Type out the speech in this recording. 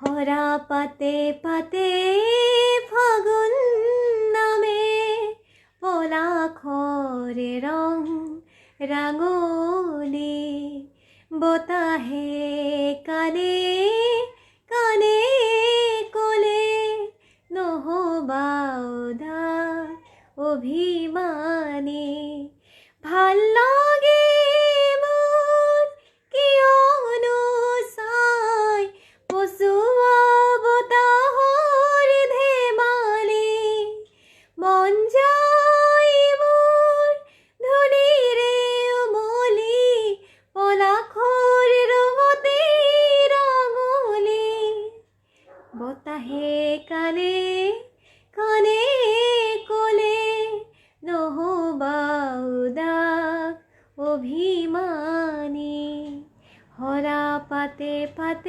হরা পাতে পাতে ফাগুন নামে পলাখরে রং রাঙলি বতাহে কানে কানে কোলে নহবাউদা অভিমানী ভাল লাগে মোৰ কিয়নো চাই পচুৱা বতাহৰ ধেমালি মন যায় মোৰ ধূলিৰে উমলি পলাখৰ ৰঙতে ৰাঙলি বতাহে কানে কানে কোলে নহবাউদা অভিমানী হরা পাতে পাতে